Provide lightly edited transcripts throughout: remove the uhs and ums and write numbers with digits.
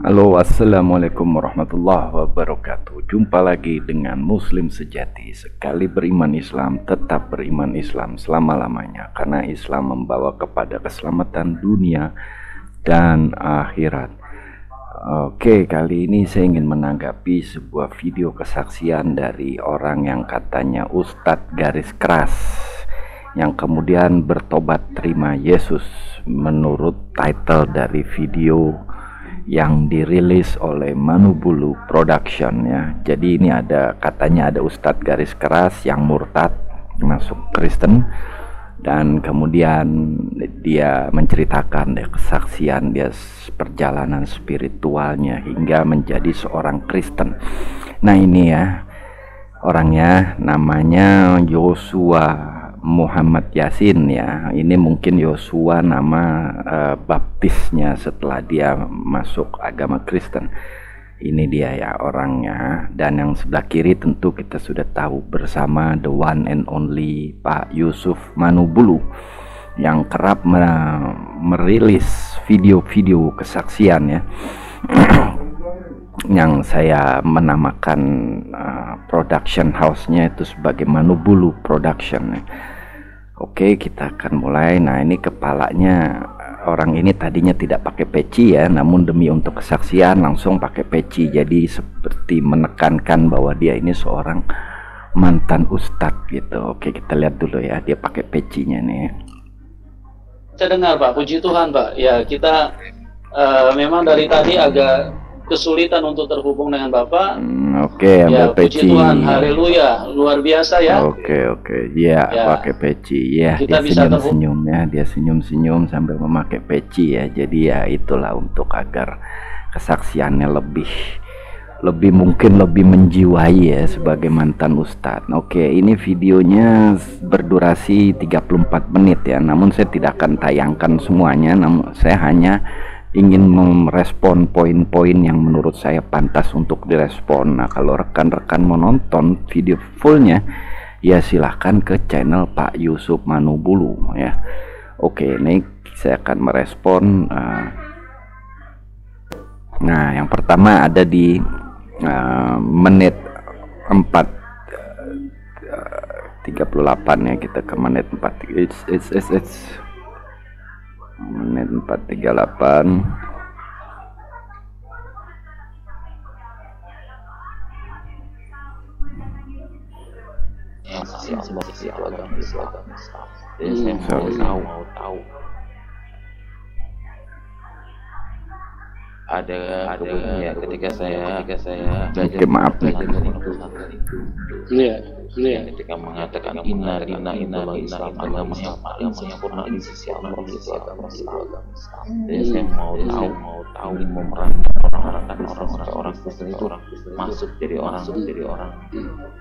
Halo, assalamualaikum warahmatullahi wabarakatuh. Jumpa lagi dengan Muslim sejati. Sekali beriman Islam, tetap beriman Islam selama-lamanya, karena Islam membawa kepada keselamatan dunia dan akhirat. Oke, kali ini saya ingin menanggapi sebuah video kesaksian dari orang yang katanya Ustadz garis keras, yang kemudian bertobat terima Yesus menurut title dari video yang dirilis oleh Manubulu Production ya. Jadi ini katanya ada Ustadz garis keras yang murtad masuk Kristen, dan kemudian dia menceritakan kesaksian dia, perjalanan spiritualnya hingga menjadi seorang Kristen. Nah ini ya orangnya, namanya Yosua Muhammad Yasin ya. Ini mungkin Yosua nama baptisnya setelah dia masuk agama Kristen. Ini dia ya orangnya. Dan yang sebelah kiri tentu kita sudah tahu bersama, the one and only Pak Yusuf Manubulu, yang kerap merilis video-video kesaksian ya. Yang saya menamakan production house-nya itu sebagai Manubulu Production ya. Oke, kita akan mulai. Nah ini kepalanya orang ini tadinya tidak pakai peci ya, namun demi untuk kesaksian langsung pakai peci. Jadi seperti menekankan bahwa dia ini seorang mantan ustadz gitu. Oke, kita lihat dulu ya, dia pakai pecinya nih. Saya dengar Pak, puji Tuhan Pak. Ya kita memang dari tadi agak kesulitan untuk terhubung dengan Bapak. Oke, ambil ya, peci. Puji Tuhan, haleluya, luar biasa ya. Oke, ya, pakai peci ya. Kita dia senyum-senyum ya, dia senyum-senyum sambil memakai peci ya. Jadi ya itulah untuk agar kesaksiannya lebih mungkin lebih menjiwai ya sebagai mantan ustadz. Oke, ini videonya berdurasi 34 menit ya. Namun saya tidak akan tayangkan semuanya, namun saya hanya ingin merespon poin-poin yang menurut saya pantas untuk direspon. Nah kalau rekan-rekan mau nonton video fullnya ya silahkan ke channel Pak Yusuf Manubulu ya. Oke, ini saya akan merespon. Nah yang pertama ada di menit 4:38 ya, kita ke menit 4. It's menit 4:38. Mau tahu ada ya ketika saya Oke, maaf nih. Iya. Ketika mengatakan inna Islam agama yang paling sempurna di sisi Allah, jadi saya mau tahu memerankan orang Kristen itu masuk jadi orang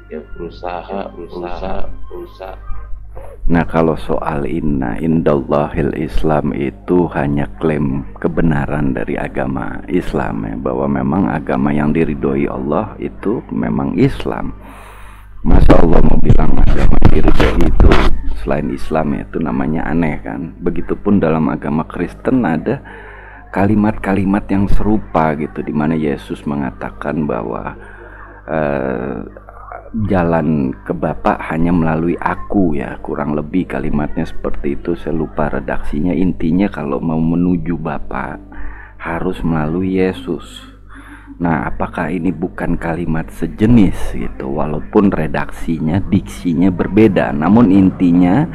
ya berusaha. Nah kalau soal inna indallahil Islam itu hanya klaim kebenaran dari agama Islam ya, bahwa memang agama yang diridhoi Allah itu memang Islam. Masa Allah mau bilang agama diridhoi itu selain Islam ya, itu namanya aneh kan. Begitupun dalam agama Kristen ada kalimat-kalimat yang serupa gitu, dimana Yesus mengatakan bahwa jalan ke Bapa hanya melalui aku ya, kurang lebih kalimatnya seperti itu. Saya lupa redaksinya, intinya kalau mau menuju Bapa harus melalui Yesus. Nah apakah ini bukan kalimat sejenis gitu, walaupun redaksinya, diksinya berbeda, namun intinya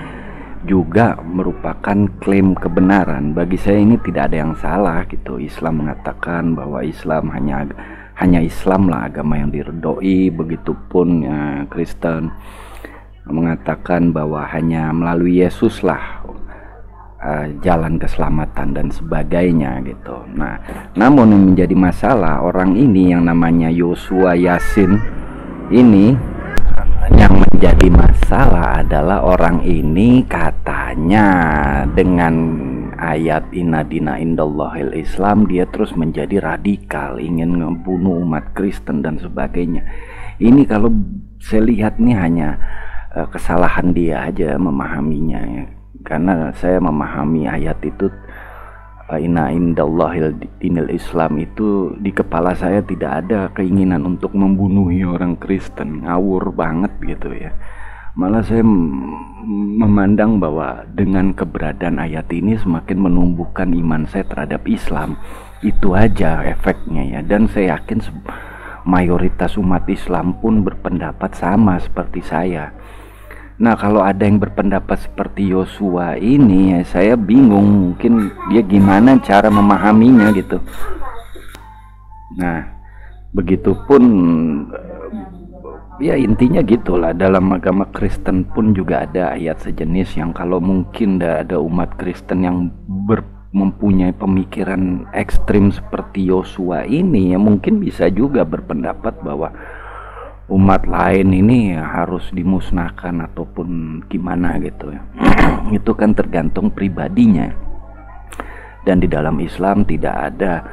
juga merupakan klaim kebenaran. Bagi saya ini tidak ada yang salah gitu. Islam mengatakan bahwa Islam hanya Islam lah agama yang diridhoi, begitupun ya, Kristen mengatakan bahwa hanya melalui Yesus lah jalan keselamatan dan sebagainya gitu. Nah, namun yang menjadi masalah orang ini yang namanya Yosua Yasin ini, yang menjadi masalah adalah orang ini katanya dengan ayat inna dina indallahil Islam dia terus menjadi radikal, ingin ngebunuh umat Kristen dan sebagainya. Ini kalau saya lihat nih hanya kesalahan dia aja memahaminya ya. Karena saya memahami ayat itu Inna indallahil dinil Islam itu di kepala saya tidak ada keinginan untuk membunuhi orang Kristen, ngawur banget gitu ya. Malah saya memandang bahwa dengan keberadaan ayat ini semakin menumbuhkan iman saya terhadap Islam. Itu aja efeknya ya, dan saya yakin mayoritas umat Islam pun berpendapat sama seperti saya. Nah, kalau ada yang berpendapat seperti Yosua ini ya, saya bingung mungkin dia gimana cara memahaminya gitu. Nah, begitupun ya intinya gitulah, dalam agama Kristen pun juga ada ayat sejenis yang kalau mungkin ada umat Kristen yang mempunyai pemikiran ekstrim seperti Yosua ini ya, mungkin bisa juga berpendapat bahwa umat lain ini harus dimusnahkan ataupun gimana gitu ya. Itu kan tergantung pribadinya. Dan di dalam Islam tidak ada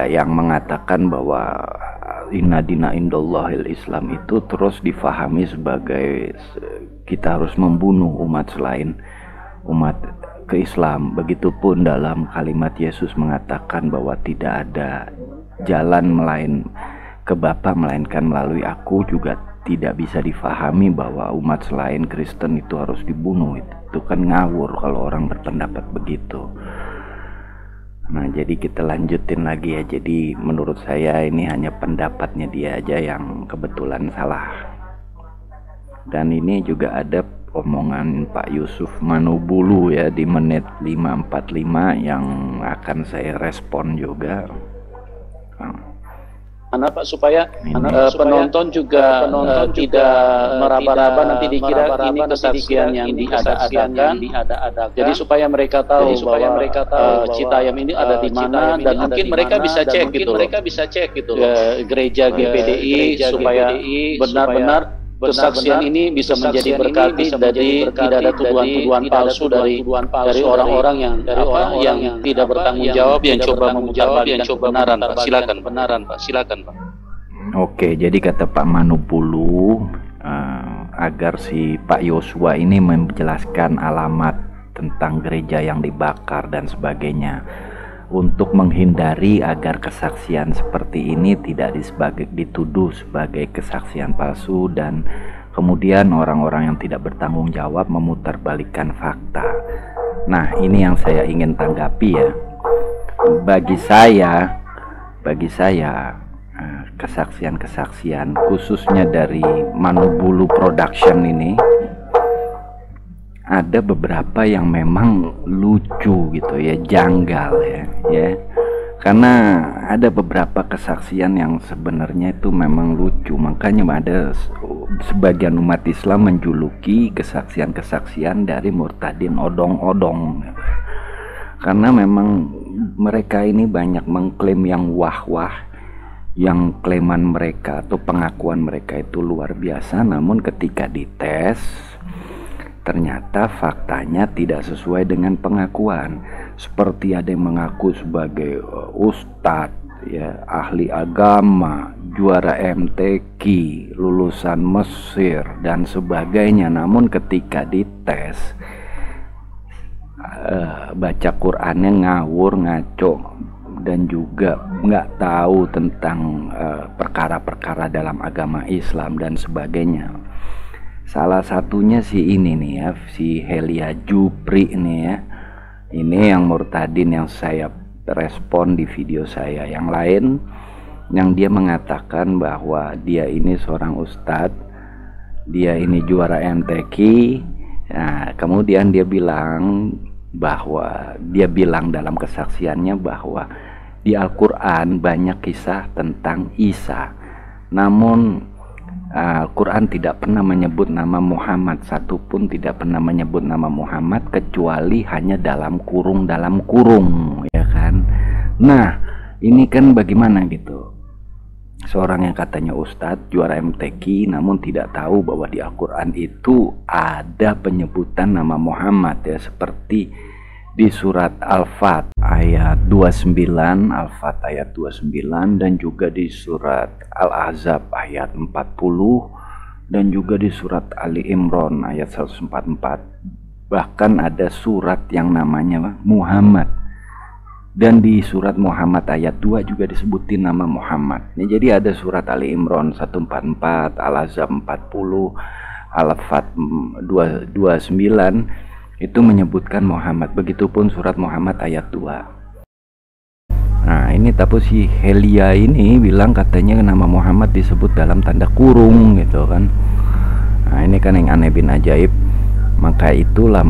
yang mengatakan bahwa inna dina indallahil Islam itu terus difahami sebagai kita harus membunuh umat selain umat ke Islam. Begitupun dalam kalimat Yesus mengatakan bahwa tidak ada jalan ke Bapa melainkan melalui aku, juga tidak bisa difahami bahwa umat selain Kristen itu harus dibunuh. Itu kan ngawur kalau orang berpendapat begitu. Nah, jadi kita lanjutin lagi ya. Jadi menurut saya ini hanya pendapatnya dia aja yang kebetulan salah. Dan ini juga ada omongan Pak Yusuf Manubulu ya di menit 5:45 yang akan saya respon juga. Pak, supaya penonton juga tidak meraba-raba nanti dikira ini kesaksian yang diada-adakan. Jadi supaya mereka tahu bahwa Citayam ini ada di mana, dan mungkin mereka bisa cek gitu gereja GPDI supaya benar-benar kesaksian ini bisa menjadi berkat, jadi tidak ada tuduhan-tuduhan palsu dari orang-orang yang tidak bertanggung jawab, yang coba memutarbalikkan kebenaran. Silakan Pak. Oke, jadi kata Pak Manubulu agar si Pak Yosua ini menjelaskan alamat tentang gereja yang dibakar dan sebagainya, untuk menghindari agar kesaksian seperti ini tidak dituduh sebagai kesaksian palsu dan kemudian orang-orang yang tidak bertanggung jawab memutarbalikkan fakta. Nah, ini yang saya ingin tanggapi ya. Bagi saya kesaksian-kesaksian khususnya dari Manubulu Production ini ada beberapa yang memang lucu gitu ya, janggal ya. Karena ada beberapa kesaksian yang sebenarnya itu memang lucu, makanya ada sebagian umat Islam menjuluki kesaksian-kesaksian dari murtadin odong-odong. Karena memang mereka ini banyak mengklaim yang wah-wah, yang klaiman mereka atau pengakuan mereka itu luar biasa, namun ketika dites ternyata faktanya tidak sesuai dengan pengakuan. Seperti ada yang mengaku sebagai ustadz ya, ahli agama, juara MTQ, lulusan Mesir dan sebagainya, namun ketika dites baca Qurannya ngawur, ngaco, dan juga nggak tahu tentang perkara-perkara dalam agama Islam dan sebagainya. Salah satunya si ini nih ya, si Helia Jupri nih ya. Ini yang murtadin yang saya respon di video saya. Yang lain yang dia mengatakan bahwa dia ini seorang ustadz, dia ini juara MTQ. Nah, kemudian dia bilang dalam kesaksiannya bahwa di Al-Quran banyak kisah tentang Isa, namun Al-Quran tidak pernah menyebut nama Muhammad, satupun tidak pernah menyebut nama Muhammad kecuali hanya dalam kurung ya kan. Nah, ini kan bagaimana gitu, seorang yang katanya ustadz juara MTQ namun tidak tahu bahwa di Al-Quran itu ada penyebutan nama Muhammad ya, seperti di surat Al-Fat ayat 29, Al-Fat ayat 29, dan juga di surat Al-Ahzab ayat 40, dan juga di surat Ali Imran ayat 144. Bahkan ada surat yang namanya Muhammad. Dan di surat Muhammad ayat 2 juga disebutin nama Muhammad. Ini jadi ada surat Ali Imran 144, Al-Ahzab 40, Al-Fat 29 itu menyebutkan Muhammad. Begitupun surat Muhammad ayat 2. Nah ini tapi si Helia ini bilang katanya nama Muhammad disebut dalam tanda kurung gitu kan. Nah ini kan yang aneh bin ajaib. Maka itulah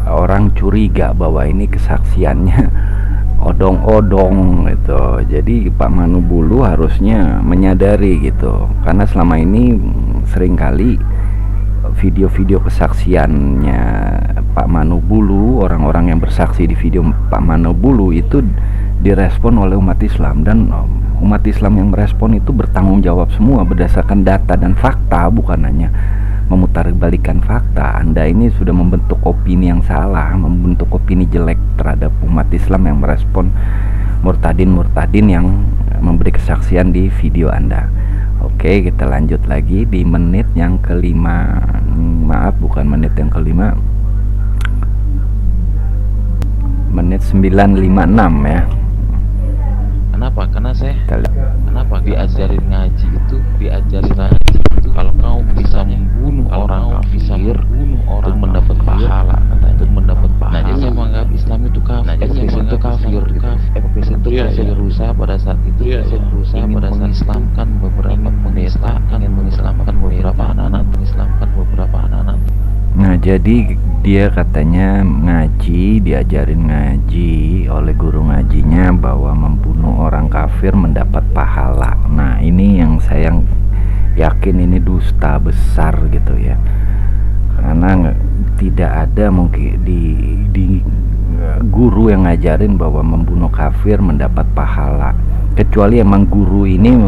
orang curiga bahwa ini kesaksiannya odong-odong gitu. Jadi Pak Manubulu harusnya menyadari gitu, karena selama ini seringkali video-video kesaksiannya Pak Manubulu, orang-orang yang bersaksi di video Pak Manubulu itu direspon oleh umat Islam, dan umat Islam yang merespon itu bertanggung jawab semua berdasarkan data dan fakta, bukan hanya memutarbalikan fakta. Anda ini sudah membentuk opini yang salah, membentuk opini jelek terhadap umat Islam yang merespon murtadin yang memberi kesaksian di video Anda. Oke, kita lanjut lagi di menit yang kelima. Maaf, bukan menit yang kelima, menit 956 ya. Kenapa? Karena kenapa diajarin ngaji itu, kalau kau bisa membunuh orang kafir, untuk mendapat pahala, katanya, untuk mendapat pahala. Nah, jadi saya menganggap Islam itu kafir, itu kafir, itu berusaha pada saat itu, berusaha pada saat mengislamkan beberapa pendeta, ingin mengislamkan beberapa anak-anak, Nah jadi dia katanya ngaji, diajarin ngaji oleh guru ngajinya bahwa membunuh orang kafir mendapat pahala. Nah ini yang saya yakin ini dusta besar gitu ya, karena tidak ada mungkin di guru yang ngajarin bahwa membunuh kafir mendapat pahala, kecuali emang guru ini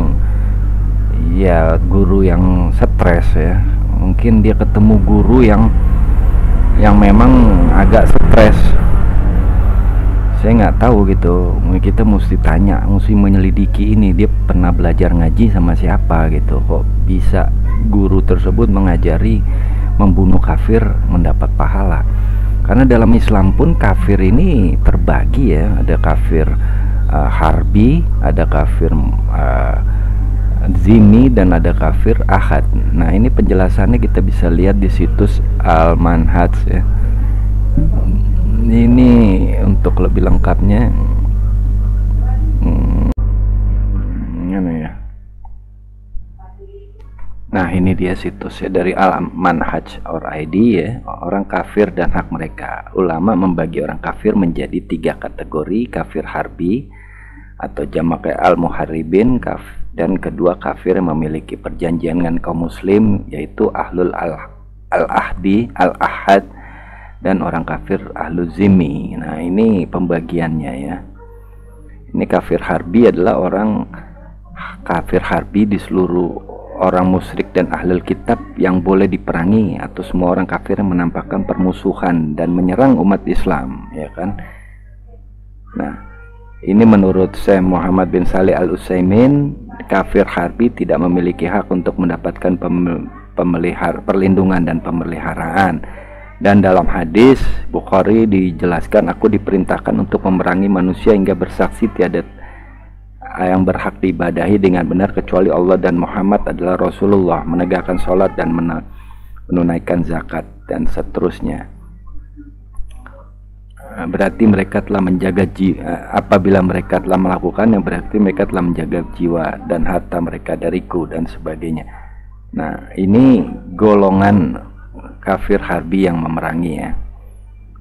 ya guru yang stres ya. Mungkin dia ketemu guru yang memang agak stres. Saya nggak tahu gitu. Kita mesti tanya, mesti menyelidiki ini. Dia pernah belajar ngaji sama siapa gitu? Kok bisa guru tersebut mengajari membunuh kafir mendapat pahala? Karena dalam Islam pun kafir ini terbagi ya. Ada kafir harbi, ada kafir zimi, dan ada kafir ahad. Nah ini penjelasannya kita bisa lihat di situs Al-Manhaj ya. Ini untuk lebih lengkapnya gimana ya. Nah ini dia situsnya dari Al-Manhaj.id ya. Orang kafir dan hak mereka. Ulama membagi orang kafir menjadi 3 kategori: kafir harbi atau jamak al-muharribin, dan kedua kafir yang memiliki perjanjian dengan kaum muslim, yaitu ahlul al-ahdi, al-ahad, dan orang kafir ahlu zimmi. Nah ini pembagiannya ya. Ini kafir harbi adalah orang kafir harbi di seluruh orang musyrik dan ahlul kitab yang boleh diperangi, atau semua orang kafir yang menampakkan permusuhan dan menyerang umat Islam ya kan. Nah ini menurut Syekh Muhammad bin Saleh Al-Utsaimin, kafir harbi tidak memiliki hak untuk mendapatkan perlindungan dan pemeliharaan. Dan dalam hadis Bukhari dijelaskan, aku diperintahkan untuk memerangi manusia hingga bersaksi tiada yang berhak diibadahi dengan benar kecuali Allah dan Muhammad adalah Rasulullah, menegakkan sholat dan menunaikan zakat, dan seterusnya. Berarti mereka telah menjaga jiwa. Apabila mereka telah melakukan yang berarti mereka telah menjaga jiwa dan harta mereka dariku, dan sebagainya. Nah ini golongan kafir harbi yang memerangi ya.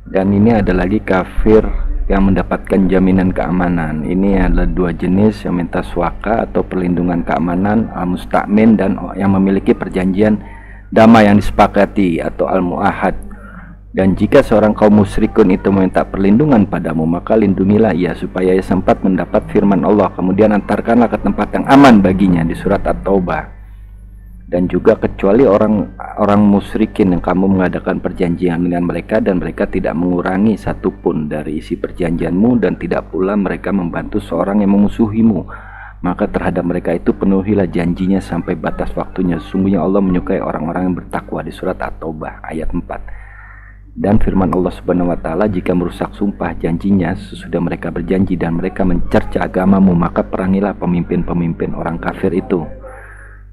Dan ini ada lagi kafir yang mendapatkan jaminan keamanan. Ini adalah 2 jenis, yang minta suaka atau perlindungan keamanan, al-musta'min, dan yang memiliki perjanjian damai yang disepakati atau al-mu'ahad. Dan jika seorang kaum musyrikun itu meminta perlindungan padamu, maka lindungilah ia supaya ia sempat mendapat firman Allah, kemudian antarkanlah ke tempat yang aman baginya, di surat At-Taubah. Dan juga kecuali orang musyrikin yang kamu mengadakan perjanjian dengan mereka, dan mereka tidak mengurangi satupun dari isi perjanjianmu, dan tidak pula mereka membantu seorang yang memusuhimu, maka terhadap mereka itu penuhilah janjinya sampai batas waktunya. Sesungguhnya Allah menyukai orang-orang yang bertakwa, di surat At-Taubah ayat 4. Dan firman Allah Subhanahu wa taala, jika merusak sumpah janjinya sesudah mereka berjanji dan mereka mencerca agamamu, maka perangilah pemimpin-pemimpin orang kafir itu.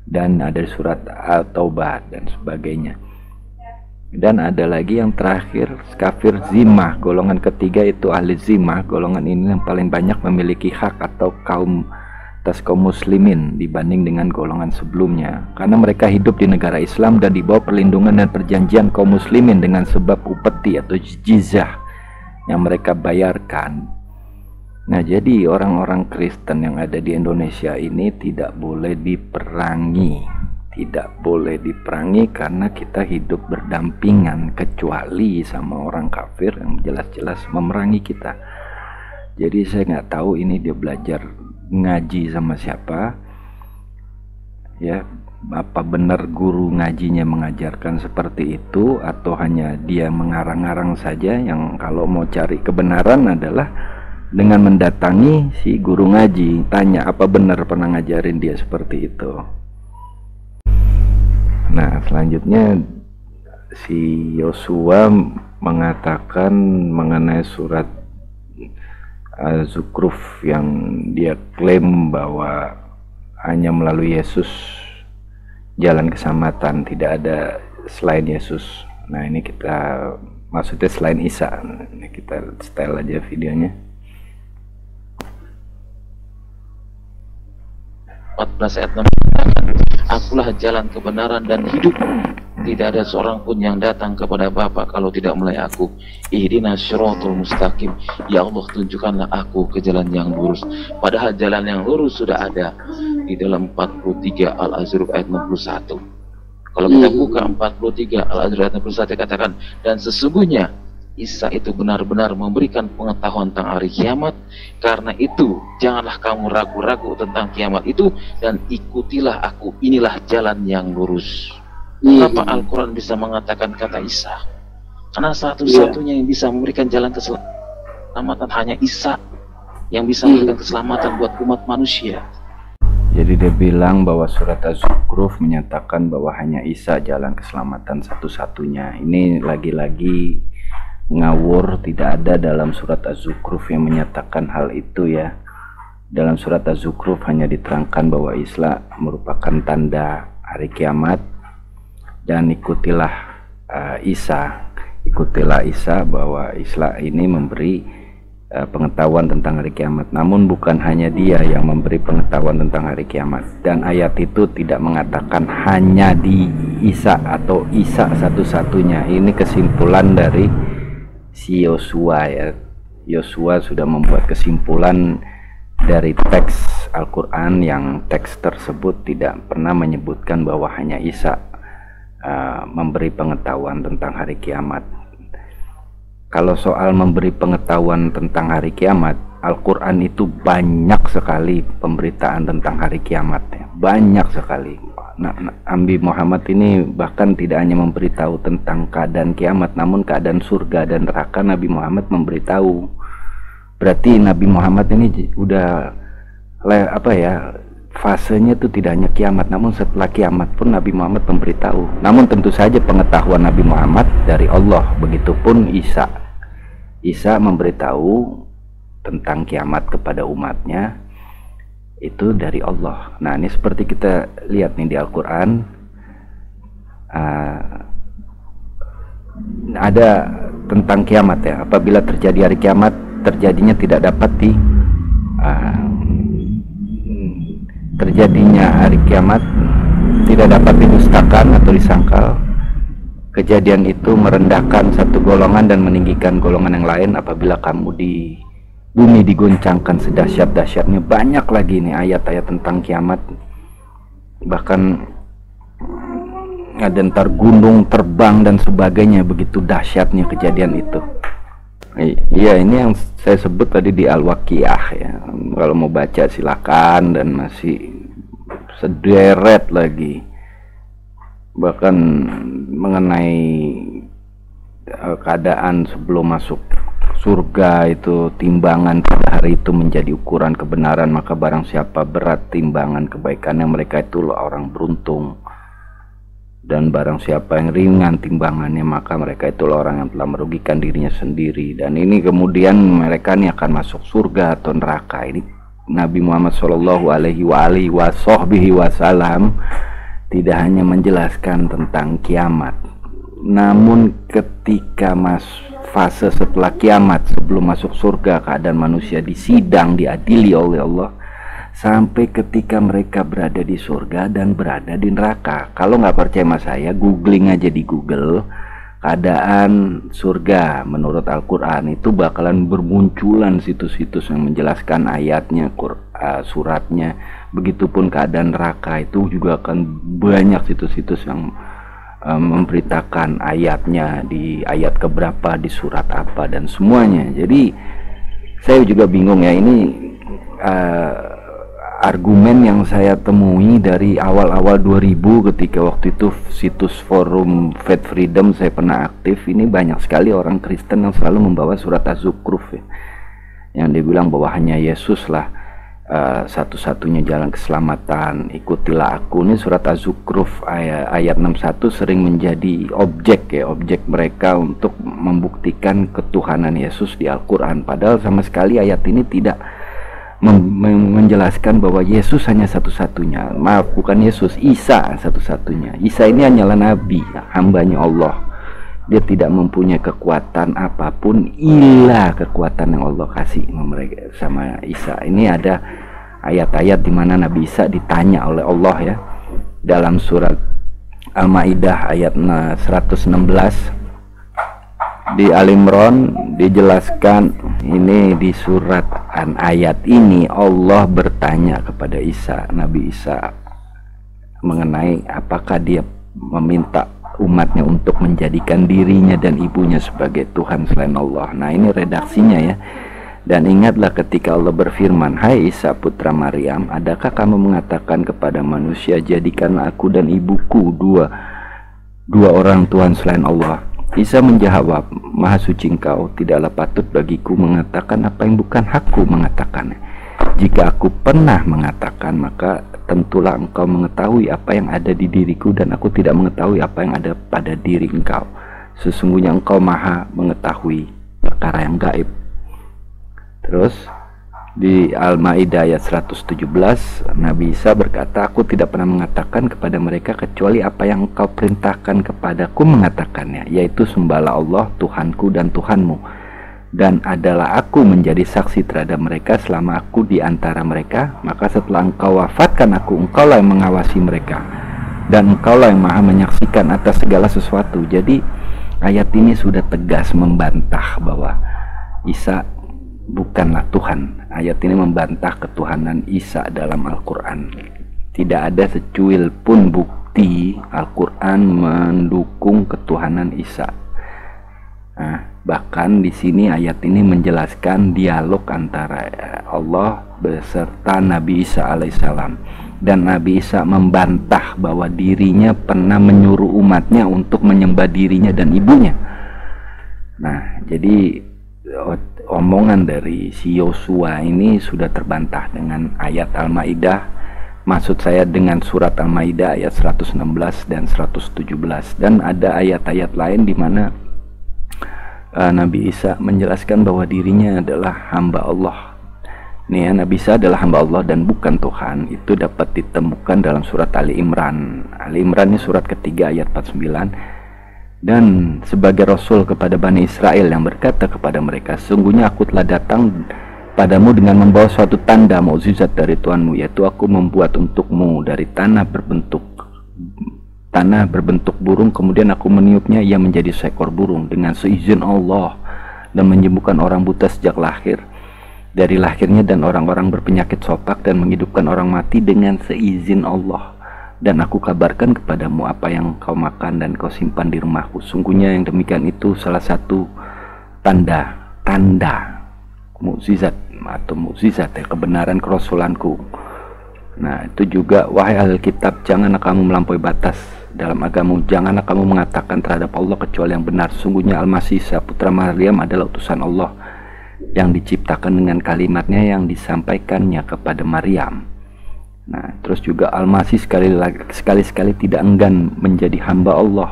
Dan ada surat At-Taubah dan sebagainya. Dan ada lagi yang terakhir, kafir zimah, golongan ketiga itu ahli zimah. Golongan ini yang paling banyak memiliki hak atau atas kaum muslimin dibanding dengan golongan sebelumnya, karena mereka hidup di negara Islam dan di bawah perlindungan dan perjanjian kaum muslimin dengan sebab upeti atau jizyah yang mereka bayarkan. Nah, jadi orang-orang Kristen yang ada di Indonesia ini tidak boleh diperangi. Tidak boleh diperangi karena kita hidup berdampingan, kecuali sama orang kafir yang jelas-jelas memerangi kita. Jadi saya nggak tahu ini dia belajar ngaji sama siapa, ya, apa benar guru ngajinya mengajarkan seperti itu atau hanya dia mengarang-arang saja. Yang kalau mau cari kebenaran adalah dengan mendatangi si guru ngaji, tanya apa benar pernah ngajarin dia seperti itu. Nah, selanjutnya si Yosua mengatakan mengenai surat Az-Zukhruf yang dia klaim bahwa hanya melalui Yesus jalan keselamatan, tidak ada selain Yesus. Nah, ini kita maksudnya selain Isa. Ini kita setel aja videonya. 14 ayat 6 mengatakan, akulah jalan kebenaran dan hidup. Tidak ada seorang pun yang datang kepada Bapa kalau tidak melalui aku. Ihdinas syiratal mustaqim. Ya Allah, tunjukkanlah aku ke jalan yang lurus. Padahal jalan yang lurus sudah ada di dalam 43 Al-Azruf ayat 61. Kalau kita buka 43 Al-Azruf ayat 61, katakan, dan sesungguhnya Isa itu benar-benar memberikan pengetahuan tentang hari kiamat. Karena itu janganlah kamu ragu-ragu tentang kiamat itu, dan ikutilah aku, inilah jalan yang lurus. Kenapa Al-Quran bisa mengatakan kata Isa? Karena satu-satunya yang bisa memberikan jalan keselamatan hanya Isa, yang bisa memberikan keselamatan buat umat manusia. Jadi dia bilang bahwa surat Az-Zukhruf menyatakan bahwa hanya Isa jalan keselamatan satu-satunya. Ini lagi-lagi ngawur, tidak ada dalam surat Az-Zukhruf yang menyatakan hal itu, ya. Dalam surat Az-Zukhruf hanya diterangkan bahwa Islam merupakan tanda hari kiamat, dan ikutilah Isa bahwa Islam ini memberi pengetahuan tentang hari kiamat. Namun bukan hanya dia yang memberi pengetahuan tentang hari kiamat, dan ayat itu tidak mengatakan hanya di Isa atau Isa satu-satunya. Ini kesimpulan dari si Yosua, ya. Yosua sudah membuat kesimpulan dari teks Al-Quran yang teks tersebut tidak pernah menyebutkan bahwa hanya Isa memberi pengetahuan tentang hari kiamat. Kalau soal memberi pengetahuan tentang hari kiamat, Al-Quran itu banyak sekali pemberitaan tentang hari kiamat, ya. Banyak sekali. Nabi Muhammad ini bahkan tidak hanya memberitahu tentang keadaan kiamat, namun keadaan surga dan neraka Nabi Muhammad memberitahu. Berarti Nabi Muhammad ini udah fasenya itu tidak hanya kiamat, namun setelah kiamat pun Nabi Muhammad memberitahu. Namun tentu saja pengetahuan Nabi Muhammad dari Allah. Begitupun Isa memberitahu tentang kiamat kepada umatnya, itu dari Allah. Nah, ini seperti kita lihat nih di Al-Quran, ada tentang kiamat, ya. Apabila terjadi hari kiamat, terjadinya tidak dapat terjadinya hari kiamat tidak dapat didustakan atau disangkal. Kejadian itu merendahkan satu golongan dan meninggikan golongan yang lain. Apabila kamu di bumi diguncangkan sedahsyat-dahsyatnya. Banyak lagi nih ayat-ayat tentang kiamat. Bahkan ada ntar gunung terbang dan sebagainya, begitu dahsyatnya kejadian itu. Iya, ini yang saya sebut tadi di Al-Waqiah, ya. Kalau mau baca silakan, dan masih sederet lagi. Bahkan mengenai keadaan sebelum masuk surga itu, timbangan pada hari itu menjadi ukuran kebenaran, maka barang siapa berat timbangan kebaikannya, mereka itu orang beruntung. Dan barang siapa yang ringan timbangannya, maka mereka itulah orang yang telah merugikan dirinya sendiri. Dan ini kemudian mereka ini akan masuk surga atau neraka. Ini Nabi Muhammad SAW tidak hanya menjelaskan tentang kiamat, namun ketika fase setelah kiamat, sebelum masuk surga, keadaan manusia disidang, diadili oleh Allah, sampai ketika mereka berada di surga dan berada di neraka. Kalau nggak percaya sama saya, googling aja di Google keadaan surga menurut Al-Quran, itu bakalan bermunculan situs-situs yang menjelaskan ayatnya, suratnya. Begitupun keadaan neraka, itu juga akan banyak situs-situs yang memberitakan ayatnya, di ayat keberapa, di surat apa, dan semuanya. Jadi saya juga bingung ya, ini argumen yang saya temui dari awal-awal 2000 ketika waktu itu situs forum Faith Freedom saya pernah aktif. Ini banyak sekali orang Kristen yang selalu membawa surat Az-Zukhruf ya, yang dia bilang bahwa hanya Yesus lah satu-satunya jalan keselamatan, ikutilah aku. Ini surat Az-Zukhruf ayat 61 sering menjadi objek mereka untuk membuktikan ketuhanan Yesus di Al-Quran, padahal sama sekali ayat ini tidak menjelaskan bahwa Yesus hanya satu-satunya. Maaf, bukan Yesus, Isa satu-satunya. Isa ini hanyalah nabi, hambanya Allah. Dia tidak mempunyai kekuatan apapun ilah kekuatan yang Allah kasih sama Isa. Ini ada ayat-ayat di mana Nabi Isa ditanya oleh Allah ya, dalam surat Al-Maidah ayat 116. Di Al-Imran dijelaskan, ini di surat ayat ini Allah bertanya kepada Nabi Isa mengenai apakah dia meminta umatnya untuk menjadikan dirinya dan ibunya sebagai Tuhan selain Allah. Nah, ini redaksinya ya. Dan ingatlah ketika Allah berfirman, hai Isa putra Maryam, adakah kamu mengatakan kepada manusia, jadikanlah aku dan ibuku dua orang Tuhan selain Allah? Isa menjawab, Maha suci Engkau, tidaklah patut bagiku mengatakan apa yang bukan hakku mengatakannya. Jika aku pernah mengatakan, maka tentulah engkau mengetahui apa yang ada di diriku, dan aku tidak mengetahui apa yang ada pada diri engkau. Sesungguhnya engkau maha mengetahui perkara yang gaib. Terus di Al-Maidah ayat 117, Nabi Isa berkata, aku tidak pernah mengatakan kepada mereka kecuali apa yang engkau perintahkan kepadaku mengatakannya, yaitu sembahlah Allah Tuhanku dan Tuhanmu, dan adalah aku menjadi saksi terhadap mereka selama aku di antara mereka. Maka setelah engkau wafatkan aku, engkaulah yang mengawasi mereka, dan engkaulah yang maha menyaksikan atas segala sesuatu. Jadi ayat ini sudah tegas membantah bahwa Isa bukanlah Tuhan. Ayat ini membantah ketuhanan Isa dalam Al-Quran. Tidak ada secuil pun bukti Al-Quran mendukung ketuhanan Isa. Nah, bahkan di sini ayat ini menjelaskan dialog antara Allah beserta Nabi Isa alaihissalam, dan Nabi Isa membantah bahwa dirinya pernah menyuruh umatnya untuk menyembah dirinya dan ibunya. Nah, jadi omongan dari si Yosua ini sudah terbantah dengan ayat Al-Maidah, maksud saya dengan surat Al-Maidah ayat 116 dan 117. Dan ada ayat-ayat lain di mana Nabi Isa menjelaskan bahwa dirinya adalah hamba Allah. Nih ya, Nabi Isa adalah hamba Allah dan bukan Tuhan. Itu dapat ditemukan dalam surat Ali Imran. Ali Imran ini surat ketiga ayat 49. Dan sebagai Rasul kepada Bani Israel yang berkata kepada mereka, sesungguhnya aku telah datang padamu dengan membawa suatu tanda mukjizat dari Tuhanmu, yaitu aku membuat untukmu dari tanah berbentuk burung, kemudian aku meniupnya, ia menjadi seekor burung dengan seizin Allah, dan menyembuhkan orang buta sejak lahir dari lahirnya, dan orang-orang berpenyakit sopak, dan menghidupkan orang mati dengan seizin Allah. Dan aku kabarkan kepadamu apa yang kau makan dan kau simpan di rumahku. Sungguhnya yang demikian itu salah satu tanda mukjizat atau mukjizat ya, kebenaran kerasulanku. Nah, itu juga, wahai ahli kitab, janganlah kamu melampaui batas dalam agamamu, janganlah kamu mengatakan terhadap Allah kecuali yang benar. Sungguhnya Al-Masih Isa putra Maryam adalah utusan Allah yang diciptakan dengan kalimatnya yang disampaikannya kepada Maryam. Nah, terus juga Al-Masih sekali-sekali tidak enggan menjadi hamba Allah,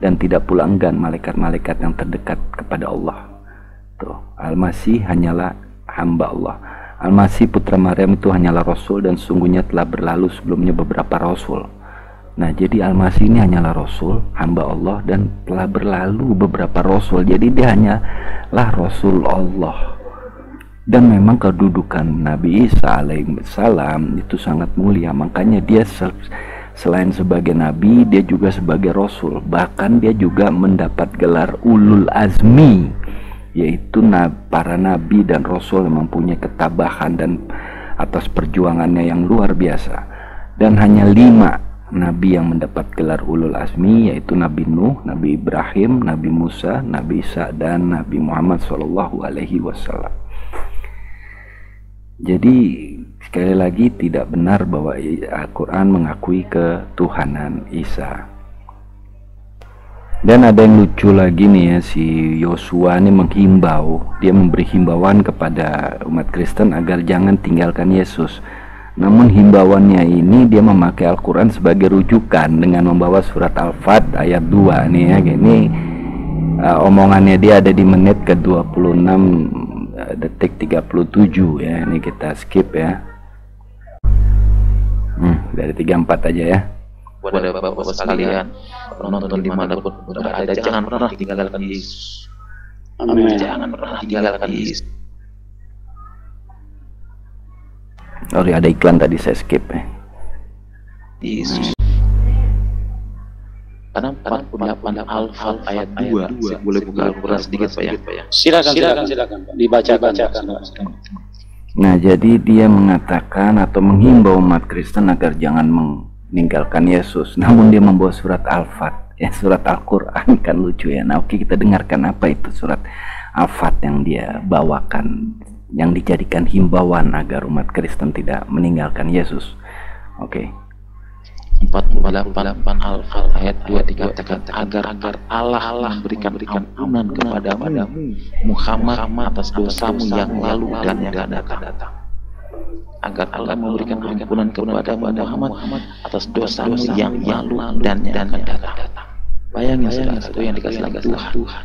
dan tidak pula enggan malaikat-malaikat yang terdekat kepada Allah. Tuh, Al-Masih hanyalah hamba Allah. Al-Masih putra Maryam itu hanyalah rasul, dan sungguhnya telah berlalu sebelumnya beberapa rasul. Nah, jadi Al-Masih ini hanyalah rasul, hamba Allah, dan telah berlalu beberapa rasul. Jadi dia hanyalah rasul Allah. Dan memang kedudukan Nabi Isa alaihissalam itu sangat mulia. Makanya dia selain sebagai nabi, dia juga sebagai rasul. Bahkan dia juga mendapat gelar ulul azmi, yaitu para nabi dan rasul yang mempunyai ketabahan dan atas perjuangannya yang luar biasa. Dan hanya 5 nabi yang mendapat gelar ulul azmi, yaitu Nabi Nuh, Nabi Ibrahim, Nabi Musa, Nabi Isa, dan Nabi Muhammad SAW. Jadi sekali lagi tidak benar bahwa Al-Quran mengakui ketuhanan Isa. Dan ada yang lucu lagi nih ya, si Yosua ini menghimbau, dia memberi himbauan kepada umat Kristen agar jangan tinggalkan Yesus. Namun himbauannya ini dia memakai Al-Quran sebagai rujukan dengan membawa surat Al-Fat ayat 2 nih ya. Gini omongannya dia ada di menit ke 26 detik 37 ya. Ini kita skip ya. Dari 34 aja ya. Buat bapak-bapak sekalian, penonton dimanapun berada, jangan pernah tinggalkan Yesus. Amin. Jangan pernah tinggalkan Yesus. Oh, ada iklan tadi saya skip ya. Yesus. Karena 48 Al-Fat ayat 2. Saya boleh buka Al-Quran sedikit Pak ya? Silakan dibacakan. Nah, jadi dia mengatakan atau menghimbau umat Kristen agar jangan meninggalkan Yesus. Namun dia membawa surat Al-Fat, ya, surat Al-Quran, kan lucu ya. Nah, oke, kita dengarkan apa itu surat Al-Fat yang dia bawakan, yang dijadikan himbauan agar umat Kristen tidak meninggalkan Yesus. Oke. 48 Al-Fat ayat 2 dikatakan agar Allah memberikan ampunan kepadamu Muhammad atas dosamu yang lalu dan yang akan datang. Agar Allah memberikan ampunan kepadamu Muhammad atas dosamu yang lalu dan yang akan datang. Bayangin salah satu yang dikasih lagi Tuhan.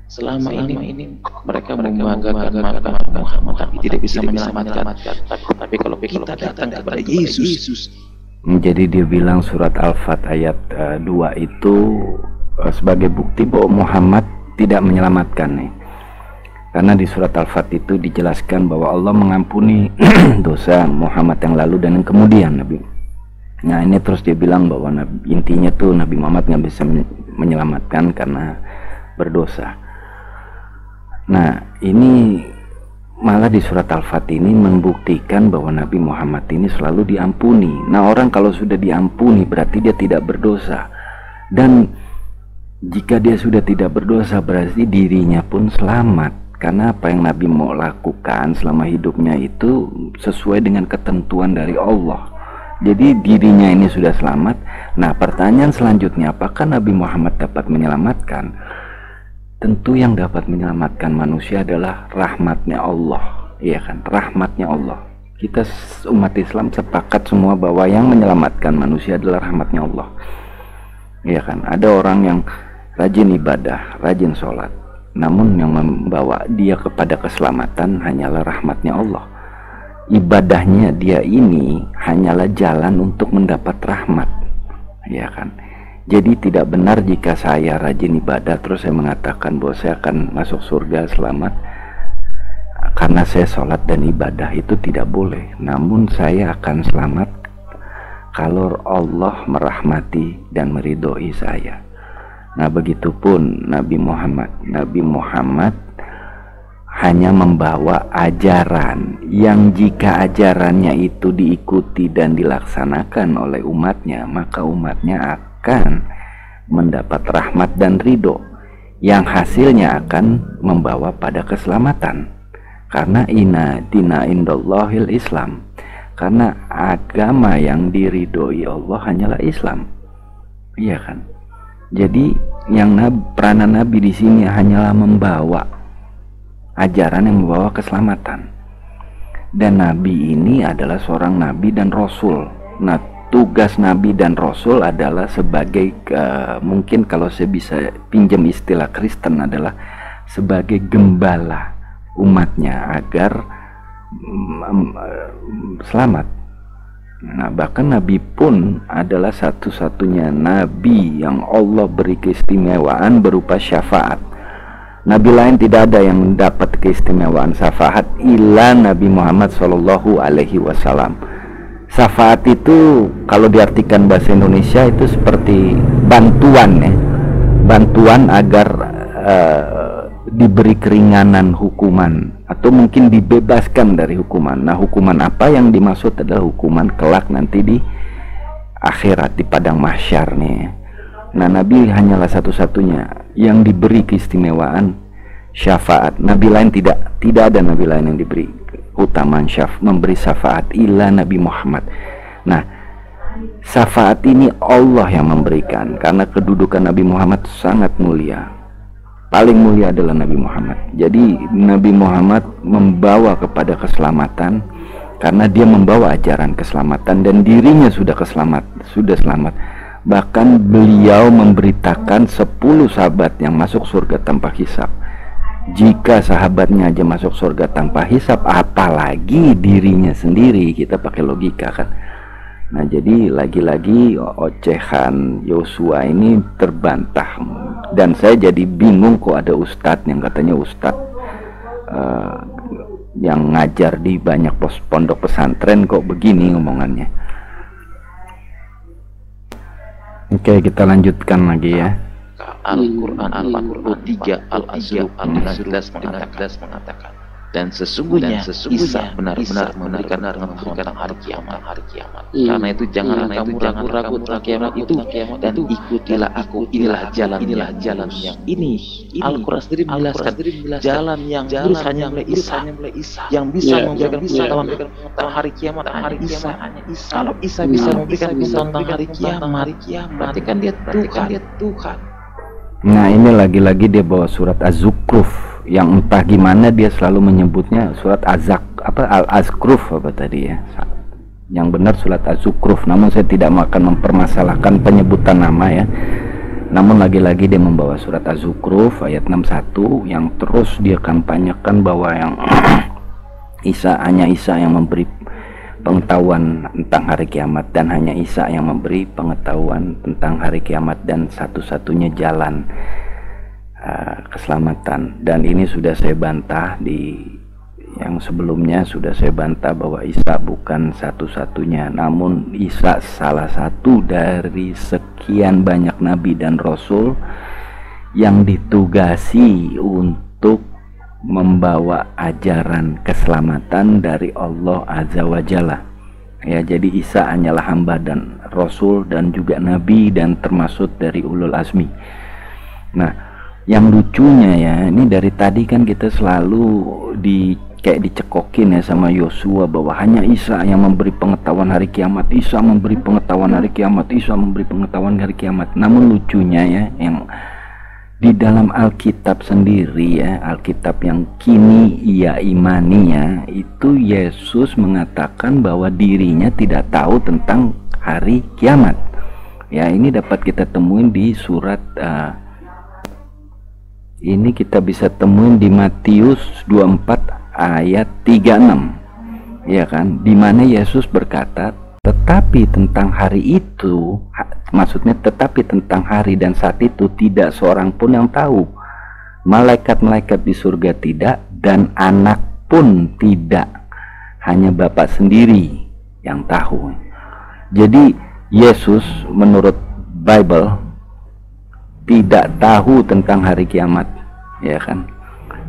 Selama ini mereka membanggakan Muhammad tapi tidak bisa menyelamatkan. Tapi kalau kita datang kepada Yesus, jadi dia bilang surat Al-Fat ayat 2 itu sebagai bukti bahwa Muhammad tidak menyelamatkan nih. Karena di surat Al-Fat itu dijelaskan bahwa Allah mengampuni dosa Muhammad yang lalu dan yang kemudian Nabi. Nah, ini terus dia bilang bahwa intinya tuh Nabi Muhammad nggak bisa menyelamatkan karena berdosa. Nah, ini malah di surat Al-Fat ini membuktikan bahwa Nabi Muhammad ini selalu diampuni. Nah, orang kalau sudah diampuni berarti dia tidak berdosa. Dan jika dia sudah tidak berdosa berarti dirinya pun selamat. Karena apa yang Nabi mau lakukan selama hidupnya itu sesuai dengan ketentuan dari Allah. Jadi dirinya ini sudah selamat. Nah, pertanyaan selanjutnya, apakah Nabi Muhammad dapat menyelamatkan? Tentu yang dapat menyelamatkan manusia adalah rahmatnya Allah, iya kan? Rahmatnya Allah. Kita umat Islam sepakat semua bahwa yang menyelamatkan manusia adalah rahmatnya Allah, iya kan? Ada orang yang rajin ibadah, rajin sholat, namun yang membawa dia kepada keselamatan hanyalah rahmatnya Allah. Ibadahnya dia ini hanyalah jalan untuk mendapat rahmat, iya kan? Jadi tidak benar jika saya rajin ibadah terus saya mengatakan bahwa saya akan masuk surga selamat karena saya sholat dan ibadah, itu tidak boleh. Namun saya akan selamat kalau Allah merahmati dan meridhoi saya. Nah, begitupun Nabi Muhammad. Nabi Muhammad hanya membawa ajaran yang jika ajarannya itu diikuti dan dilaksanakan oleh umatnya, maka umatnya akan mendapat rahmat dan ridho yang hasilnya akan membawa pada keselamatan. Karena inna dina indallahil Islam, karena agama yang diridhoi Allah hanyalah Islam, iya kan? Jadi yang peranan Nabi di sini hanyalah membawa ajaran yang membawa keselamatan. Dan nabi ini adalah seorang nabi dan rasul. Nah, tugas nabi dan rasul adalah sebagai mungkin kalau saya bisa pinjam istilah Kristen adalah sebagai gembala umatnya agar selamat. Nah, bahkan nabi pun adalah satu-satunya nabi yang Allah beri keistimewaan berupa syafaat. Nabi lain tidak ada yang mendapat keistimewaan syafaat illa Nabi Muhammad SAW. Syafaat itu kalau diartikan bahasa Indonesia itu seperti bantuan ya, bantuan agar diberi keringanan hukuman atau mungkin dibebaskan dari hukuman. Nah, hukuman apa yang dimaksud adalah hukuman kelak nanti di akhirat, di padang mahsyar nih. Nah, Nabi hanyalah satu-satunya yang diberi keistimewaan syafaat. Nabi lain tidak ada nabi lain yang diberi keutamaan memberi syafaat illa Nabi Muhammad. Nah, syafaat ini Allah yang memberikan karena kedudukan Nabi Muhammad sangat mulia. Paling mulia adalah Nabi Muhammad. Jadi Nabi Muhammad membawa kepada keselamatan karena dia membawa ajaran keselamatan dan dirinya sudah selamat. Bahkan beliau memberitakan 10 sahabat yang masuk surga tanpa hisab. Jika sahabatnya aja masuk surga tanpa hisab, apalagi dirinya sendiri. Kita pakai logika kan. Nah, jadi lagi-lagi ocehan Yosua ini terbantah. Dan saya jadi bingung kok ada ustadz yang katanya ustadz yang ngajar di banyak pondok pesantren kok begini ngomongannya. Oke, kita lanjutkan lagi ya. Al-Quran 43 Al-Azraq Al-19 mengatakan, dan sesungguhnya Isa benar-benar memberikan pengetahuan tentang hari kiamat. Karena itu janganlah kamu ragu-ragu tentang kiamat itu, dan ikutilah aku. Inilah jalan yang ini. Al-Quran sendiri menjelaskan jalan yang lurus hanya oleh Isa, yang bisa memberikan pengetahuan tentang hari kiamat. Hanya Isa. Kalau Isa bisa memberikan pengetahuan tentang hari kiamat, berarti kan dia Tuhan. Nah, ini lagi-lagi dia bawa surat Az-Zukhruf yang entah gimana dia selalu menyebutnya surat Al-Azkruf apa tadi ya. Yang benar surat Az-Zukhruf, namun saya tidak akan mempermasalahkan penyebutan nama ya. Namun lagi-lagi dia membawa surat Az-Zukhruf ayat 61 yang terus dia kampanyekan bahwa yang hanya Isa yang memberi pengetahuan tentang hari kiamat, dan hanya Isa yang memberi pengetahuan tentang hari kiamat dan satu-satunya jalan keselamatan. Dan ini sudah saya bantah di yang sebelumnya, sudah saya bantah bahwa Isa bukan satu-satunya, namun Isa salah satu dari sekian banyak nabi dan rasul yang ditugasi untuk membawa ajaran keselamatan dari Allah Azza wa Jalla ya. Jadi Isa hanyalah hamba dan rasul dan juga nabi dan termasuk dari ulul azmi. Nah, yang lucunya ya, ini dari tadi kan kita selalu kayak dicekokin ya sama Yosua bahwa hanya Isa yang memberi pengetahuan hari kiamat, Isa memberi pengetahuan hari kiamat, Isa memberi pengetahuan hari kiamat. Namun lucunya ya, yang di dalam Alkitab sendiri ya, Alkitab yang kini ia imani ya, itu Yesus mengatakan bahwa dirinya tidak tahu tentang hari kiamat. Ya, ini dapat kita temuin di surat ini kita bisa temuin di Matius 24 ayat 36. Ya kan? Di mana Yesus berkata, tetapi tentang hari itu, maksudnya tetapi tentang hari dan saat itu tidak seorang pun yang tahu. Malaikat-malaikat di surga tidak, dan anak pun tidak, hanya Bapa sendiri yang tahu. Jadi Yesus menurut Bible tidak tahu tentang hari kiamat, ya kan?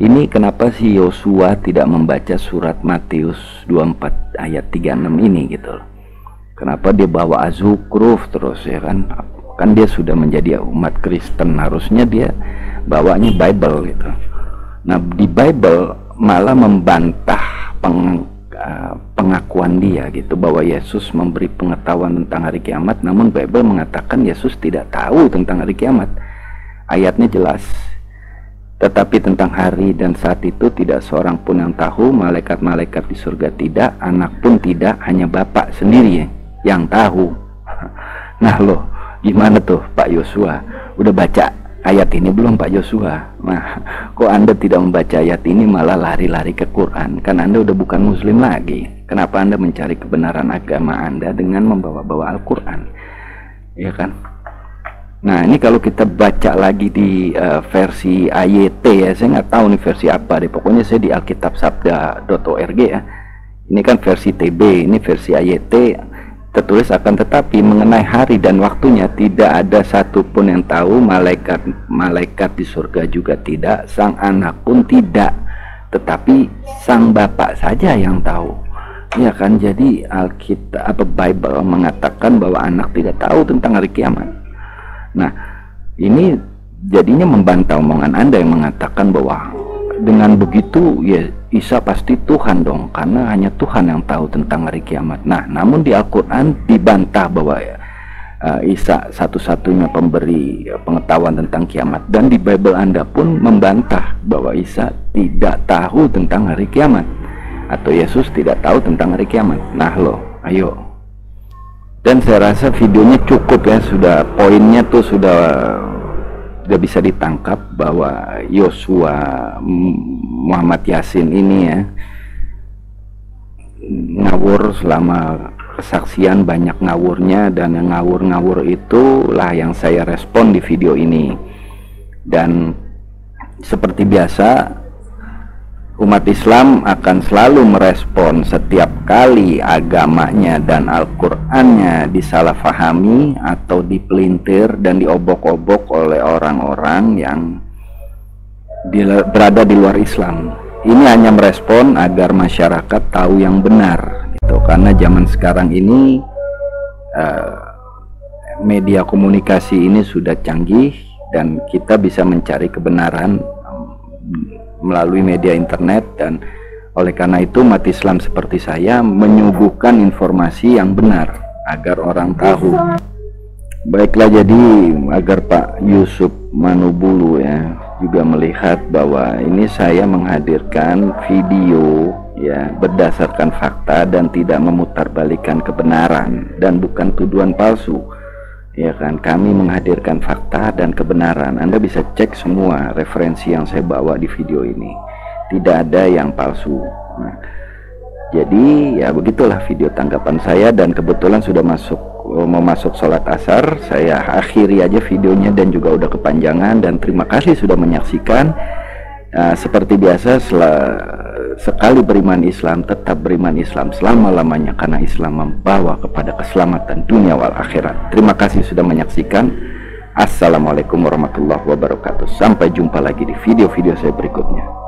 Ini kenapa si Yosua tidak membaca surat Matius 24 ayat 36 ini gitu loh. Kenapa dia bawa Az-Zukhruf terus ya kan? Kan dia sudah menjadi umat Kristen, harusnya dia bawanya Bible gitu. Nah, di Bible malah membantah pengakuan dia gitu bahwa Yesus memberi pengetahuan tentang hari kiamat, namun Bible mengatakan Yesus tidak tahu tentang hari kiamat. Ayatnya jelas. Tetapi tentang hari dan saat itu tidak seorang pun yang tahu, malaikat-malaikat di surga tidak, anak pun tidak, hanya Bapak sendiri yang tahu. Nah loh, gimana tuh Pak Yosua? Udah baca ayat ini belum Pak Yosua? Nah, kok Anda tidak membaca ayat ini malah lari-lari ke Quran? Kan Anda udah bukan muslim lagi. Kenapa Anda mencari kebenaran agama Anda dengan membawa-bawa Al-Quran? Ya kan? Nah, ini kalau kita baca lagi di versi AYT ya, saya nggak tahu nih versi apa deh. Pokoknya saya di alkitabsabda.org ya. Ini kan versi TB, ini versi AYT. Tertulis akan tetapi mengenai hari dan waktunya tidak ada satupun yang tahu, malaikat di surga juga tidak, sang anak pun tidak, tetapi sang Bapa saja yang tahu. Ya kan, jadi Alkitab atau Bible mengatakan bahwa anak tidak tahu tentang hari kiamat. Nah, ini jadinya membantah omongan Anda yang mengatakan bahwa dengan begitu ya Isa pasti Tuhan dong, karena hanya Tuhan yang tahu tentang hari kiamat. Nah, namun di Al-Quran dibantah bahwa Isa satu-satunya pemberi pengetahuan tentang kiamat, dan di Bible Anda pun membantah bahwa Isa tidak tahu tentang hari kiamat, atau Yesus tidak tahu tentang hari kiamat. Nah loh, ayo. Dan saya rasa videonya cukup ya, sudah poinnya tuh sudah bisa ditangkap bahwa Yosua Muhammad Yasin ini ya ngawur selama kesaksian, banyak ngawurnya, dan yang ngawur-ngawur itulah yang saya respon di video ini. Dan seperti biasa, umat Islam akan selalu merespon setiap kali agamanya dan Al-Qur'annya disalahfahami atau dipelintir dan diobok-obok oleh orang-orang yang berada di luar Islam. Ini hanya merespon agar masyarakat tahu yang benar gitu. Karena zaman sekarang ini media komunikasi ini sudah canggih dan kita bisa mencari kebenaran melalui media internet, dan oleh karena itu umat Islam seperti saya menyuguhkan informasi yang benar agar orang tahu. Baiklah, jadi agar Pak Yusuf Manubulu ya juga melihat bahwa ini saya menghadirkan video ya berdasarkan fakta dan tidak memutarbalikkan kebenaran dan bukan tuduhan palsu. Ya kan, kami menghadirkan fakta dan kebenaran. Anda bisa cek semua referensi yang saya bawa di video ini, tidak ada yang palsu. Nah, jadi ya begitulah video tanggapan saya, dan kebetulan sudah mau masuk sholat asar. Saya akhiri aja videonya dan juga udah kepanjangan, dan terima kasih sudah menyaksikan. Seperti biasa, sekali beriman Islam tetap beriman Islam selama-lamanya, karena Islam membawa kepada keselamatan dunia wal akhirat. Terima kasih sudah menyaksikan. Assalamualaikum warahmatullahi wabarakatuh. Sampai jumpa lagi di video-video saya berikutnya.